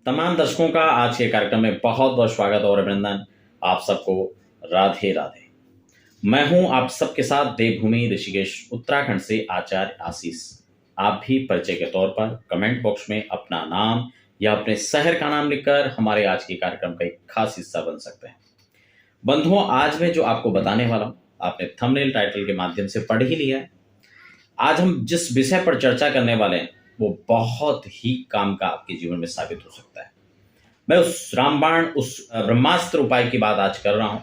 तमाम दर्शकों का आज के कार्यक्रम में बहुत बहुत स्वागत और अभिनंदन। आप सबको राधे राधे। मैं हूं आप सबके साथ देवभूमि ऋषिकेश उत्तराखंड से आचार्य आशीष। आप भी परिचय के तौर पर कमेंट बॉक्स में अपना नाम या अपने शहर का नाम लिखकर हमारे आज के कार्यक्रम का एक खास हिस्सा बन सकते हैं। बंधुओं, आज मैं जो आपको बताने वाला हूं, आपने थंबनेल टाइटल के माध्यम से पढ़ ही लिया है। आज हम जिस विषय पर चर्चा करने वाले हैं वो बहुत ही काम का आपके जीवन में साबित हो सकता है। मैं उस रामबाण, उस ब्रह्मास्त्र उपाय की बात आज कर रहा हूं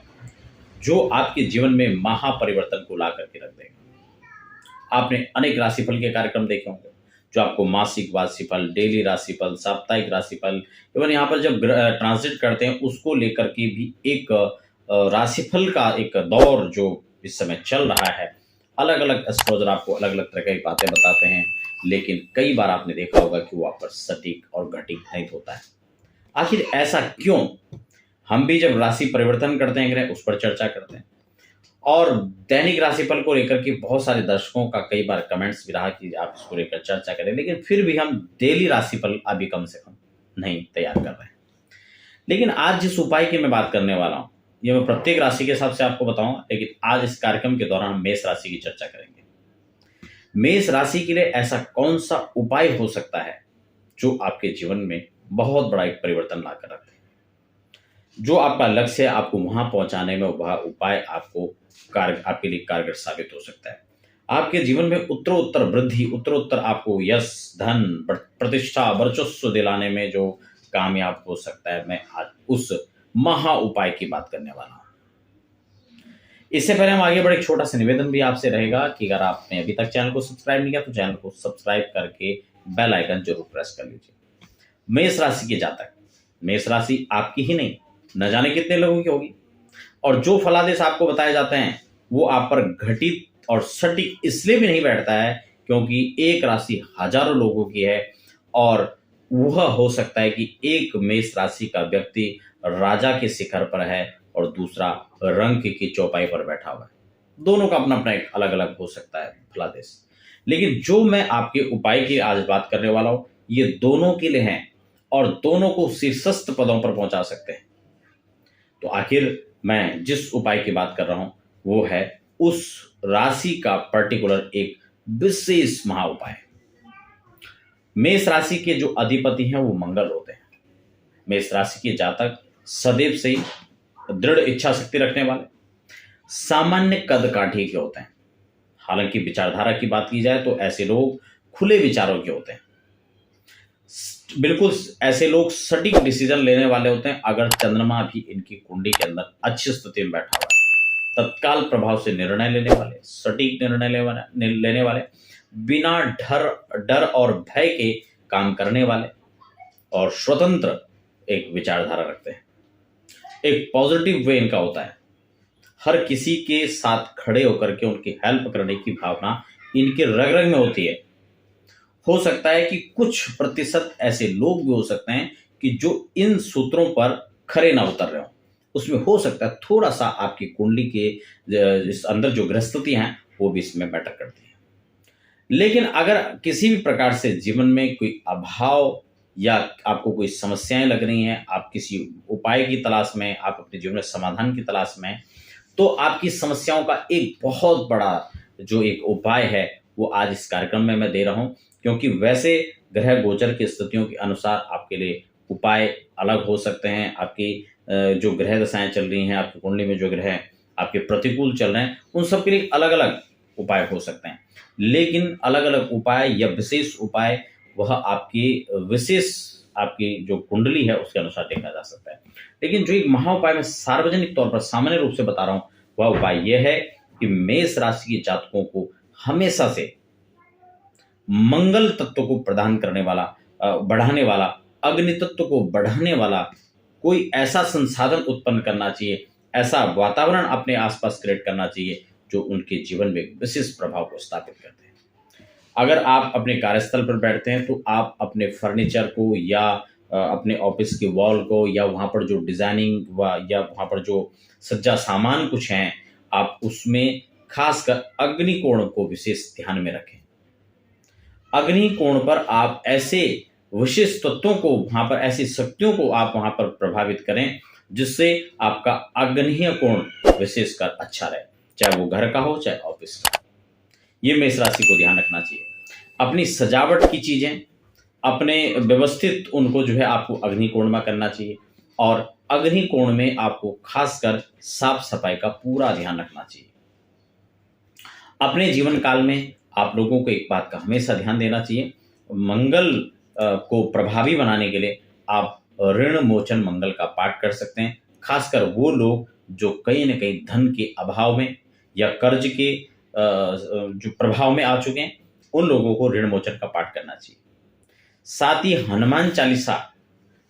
जो आपके जीवन में महापरिवर्तन को ला करके रख देगा। आपने अनेक राशिफल के कार्यक्रम देखे होंगे जो आपको मासिक राशिफल, डेली राशिफल, साप्ताहिक राशिफल, इवन यहाँ पर जब ट्रांजिट करते हैं उसको लेकर के भी एक राशिफल का एक दौर जो इस समय चल रहा है। अलग अलग एस्ट्रोलॉजर आपको अलग अलग तरह की बातें बताते हैं, लेकिन कई बार आपने देखा होगा कि वो आप पर सटीक और घटित नहीं होता है। आखिर ऐसा क्यों? हम भी जब राशि परिवर्तन करते हैं ग्रह, उस पर चर्चा करते हैं। और दैनिक राशिफल को लेकर के बहुत सारे दर्शकों का कई बार कमेंट्स भी रहा कि आप इसको लेकर चर्चा करें, लेकिन फिर भी हम डेली राशिफल अभी कम से कम नहीं तैयार कर रहे हैं। लेकिन आज जिस उपाय की मैं बात करने वाला हूं, ये मैं प्रत्येक राशि के हिसाब से आपको बताऊंगा, लेकिन आज इस कार्यक्रम के दौरान हम मेष राशि की चर्चा करेंगे। मेष राशि के लिए ऐसा कौन सा उपाय हो सकता है जो आपके जीवन में बहुत बड़ा एक परिवर्तन ला कर रखे, जो आपका लक्ष्य है आपको वहां पहुंचाने में वह उपाय आपके लिए कारगर साबित हो सकता है। आपके जीवन में उत्तरोत्तर वृद्धि, उत्तरोत्तर आपको यश, धन, प्रतिष्ठा, वर्चस्व दिलाने में जो कामयाब हो सकता है, मैं आज उस महा उपाय की बात करने वाला हूं। इससे पहले हम आगे बढ़े, एक छोटा सा निवेदन भी आपसे रहेगा कि अगर आपने अभी तक चैनल को सब्सक्राइब नहीं किया तो चैनल को सब्सक्राइब करके बेल आइकन जरूर प्रेस कर लीजिए। मेष राशि के जातक, मेष राशि आपकी ही नहीं न जाने कितने लोगों की होगी, और जो फलादेश आपको बताए जाते हैं वो आप पर घटित और सटीक इसलिए भी नहीं बैठता है क्योंकि एक राशि हजारों लोगों की है, और वह हो सकता है कि एक मेष राशि का व्यक्ति राजा के शिखर पर है और दूसरा रंक की चौपाई पर बैठा हुआ है। दोनों का अपना अपना एक अलग अलग हो सकता है फलादेश, लेकिन जो मैं आपके उपाय की आज बात करने वाला हूं ये दोनों के लिए हैं और दोनों को शीर्षस्थ पदों पर पहुंचा सकते हैं। तो आखिर मैं जिस उपाय की बात कर रहा हूं वो है उस राशि का पर्टिकुलर एक विशेष महा उपाय। मेष राशि के जो अधिपति हैं वो मंगल होते हैं। मेष राशि के जातक सदैव से दृढ़ इच्छा शक्ति रखने वाले, सामान्य कद काठी के होते हैं। हालांकि विचारधारा की बात की जाए तो ऐसे लोग खुले विचारों के होते हैं। बिल्कुल ऐसे लोग सटीक डिसीजन लेने वाले होते हैं। अगर चंद्रमा भी इनकी कुंडली के अंदर अच्छी स्थिति में बैठा हुआ है, तत्काल प्रभाव से निर्णय लेने वाले, सटीक निर्णय लेने वाले, बिना डर और भय के काम करने वाले, और स्वतंत्र एक विचारधारा रखते हैं। एक पॉजिटिव वे इनका होता है। हर किसी के साथ खड़े होकर के उनकी हेल्प करने की भावना इनके रग रग में होती है। हो सकता है कि कुछ प्रतिशत ऐसे लोग भी हो सकते हैं कि जो इन सूत्रों पर खरे ना उतर रहे हो। उसमें हो सकता है थोड़ा सा आपकी कुंडली के इस अंदर जो ग्रहस्थिति हैं वो भी इसमें मैटर करती है। लेकिन अगर किसी भी प्रकार से जीवन में कोई अभाव या आपको कोई समस्याएं लग रही हैं, आप किसी उपाय की तलाश में, आप अपने जीवन में समाधान की तलाश में, तो आपकी समस्याओं का एक बहुत बड़ा जो एक उपाय है वो आज इस कार्यक्रम में मैं दे रहा हूं। क्योंकि वैसे ग्रह गोचर की स्थितियों के अनुसार आपके लिए उपाय अलग हो सकते हैं। आपकी जो ग्रह दशाएं चल रही हैं, आपकी कुंडली में जो ग्रह आपके प्रतिकूल चल रहे हैं, उन सब के लिए अलग अलग उपाय हो सकते हैं। लेकिन अलग अलग उपाय या विशेष उपाय वह आपकी विशेष आपकी जो कुंडली है उसके अनुसार देखा जा सकता है। लेकिन जो एक महा उपाय मैं सार्वजनिक तौर पर सामान्य रूप से बता रहा हूं वह उपाय यह है कि मेष राशि के जातकों को हमेशा से मंगल तत्व को प्रदान करने वाला, बढ़ाने वाला, अग्नि तत्व को बढ़ाने वाला कोई ऐसा संसाधन उत्पन्न करना चाहिए, ऐसा वातावरण अपने आसपास क्रिएट करना चाहिए जो उनके जीवन में विशेष प्रभाव को स्थापित करते हैं। अगर आप अपने कार्यस्थल पर बैठते हैं तो आप अपने फर्नीचर को या अपने ऑफिस के वॉल को या वहाँ पर जो डिजाइनिंग या वहाँ पर जो सज्जा सामान कुछ हैं, आप उसमें खासकर अग्निकोण को विशेष ध्यान में रखें। अग्निकोण पर आप ऐसे विशेष तत्वों को, वहां पर ऐसी शक्तियों को आप वहां पर प्रभावित करें जिससे आपका आग्नेय कोण विशेषकर अच्छा रहे, चाहे वो घर का हो चाहे ऑफिस का। ये मेष राशि को ध्यान रखना चाहिए। अपनी सजावट की चीजें अपने व्यवस्थित उनको जो है आपको अग्नि कोण में करना चाहिए, और अग्नि कोण में आपको खासकर साफ सफाई का पूरा ध्यान रखना चाहिए। अपने जीवन काल में आप लोगों को एक बात का हमेशा ध्यान देना चाहिए, मंगल को प्रभावी बनाने के लिए आप ऋण मोचन मंगल का पाठ कर सकते हैं। खासकर वो लोग जो कहीं न कहीं धन के अभाव में या कर्ज के जो प्रभाव में आ चुके हैं, उन लोगों को ऋण मोचन का पाठ करना चाहिए। साथ ही हनुमान चालीसा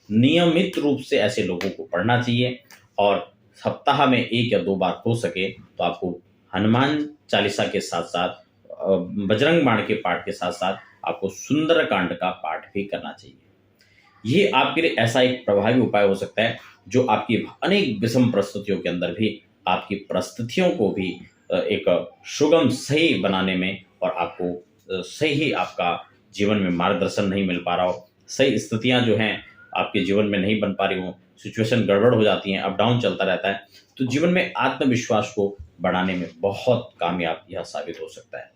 नियमित रूप से ऐसे लोगों को पढ़ना चाहिए, और सप्ताह में 1 या 2 बार हो सके तो आपको हनुमान चालीसा के साथ साथ बजरंग बाण के पाठ के साथ साथ आपको सुंदरकांड का पाठ भी करना चाहिए। ये आपके लिए ऐसा एक प्रभावी उपाय हो सकता है जो आपकी अनेक विषम परिस्थितियों के अंदर भी आपकी परिस्थितियों को भी एक सुगम सही बनाने में, और आपको सही आपका जीवन में मार्गदर्शन नहीं मिल पा रहा हो, सही स्थितियां जो हैं आपके जीवन में नहीं बन पा रही हो, सिचुएशन गड़बड़ हो जाती हैं, अप डाउन चलता रहता है, तो जीवन में आत्मविश्वास को बढ़ाने में बहुत कामयाब यह साबित हो सकता है।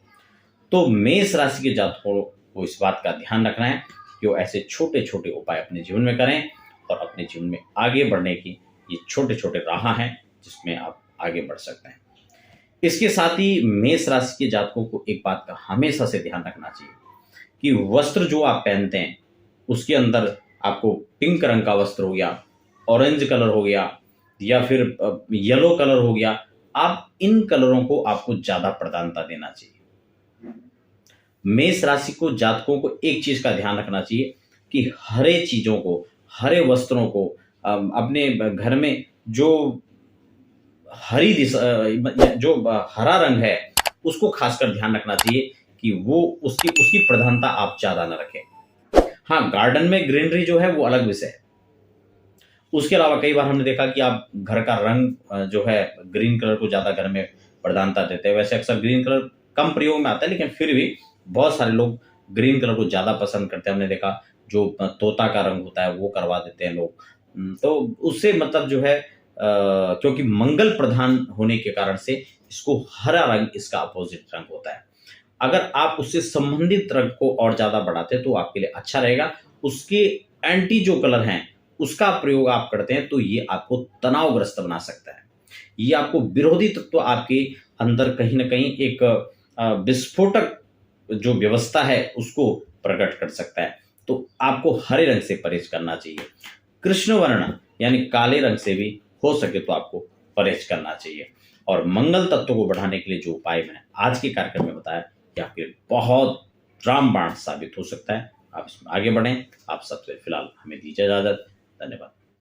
तो मेष राशि के जातकों को इस बात का ध्यान रखना है कि वो ऐसे छोटे छोटे उपाय अपने जीवन में करें, और अपने जीवन में आगे बढ़ने की ये छोटे छोटे राह हैं जिसमें आप आगे बढ़ सकते हैं। इसके साथ ही मेष राशि के जातकों को एक बात का हमेशा से ध्यान रखना चाहिए कि वस्त्र जो आप पहनते हैं उसके अंदर आपको पिंक रंग का वस्त्र हो गया, ऑरेंज कलर हो गया, या फिर येलो कलर हो गया, आप इन कलरों को आपको ज्यादा प्रधानता देना चाहिए। मेष राशि को जातकों को एक चीज का ध्यान रखना चाहिए कि हरे चीजों को, हरे वस्त्रों को अपने घर में जो हरी दिशा, जो हरा रंग है उसको खासकर ध्यान रखना चाहिए कि वो उसकी प्रधानता आप ज्यादा न रखें। हाँ, गार्डन में ग्रीनरी जो है वो अलग विषय है। उसके अलावा कई बार हमने देखा कि आप घर का रंग जो है ग्रीन कलर को ज्यादा घर में प्रधानता देते हैं। वैसे अक्सर ग्रीन कलर कम प्रयोग में आता है, लेकिन फिर भी बहुत सारे लोग ग्रीन कलर को ज्यादा पसंद करते हैं। हमने देखा जो तोता का रंग होता है वो करवा देते हैं लोग। तो उससे मतलब जो है क्योंकि मंगल प्रधान होने के कारण से इसको हरा रंग इसका अपोजिट रंग होता है। अगर आप उससे संबंधित रंग को और ज्यादा बढ़ाते हैं तो आपके लिए अच्छा रहेगा। उसके एंटी जो कलर हैं उसका प्रयोग आप करते हैं तो ये आपको तनावग्रस्त बना सकता है। ये आपको विरोधी तत्व आपके अंदर कहीं ना कहीं एक विस्फोटक जो व्यवस्था है उसको प्रकट कर सकता है। तो आपको हरे रंग से परहेज करना चाहिए। कृष्ण वर्ण यानी काले रंग से भी हो सके तो आपको परहेज करना चाहिए। और मंगल तत्व को बढ़ाने के लिए जो उपाय मैंने आज के कार्यक्रम में बताया कि आपके बहुत रामबाण साबित हो सकता है। आप इसमें आगे बढ़ें। आप सबसे फिलहाल हमें दीजिए इजाजत। धन्यवाद।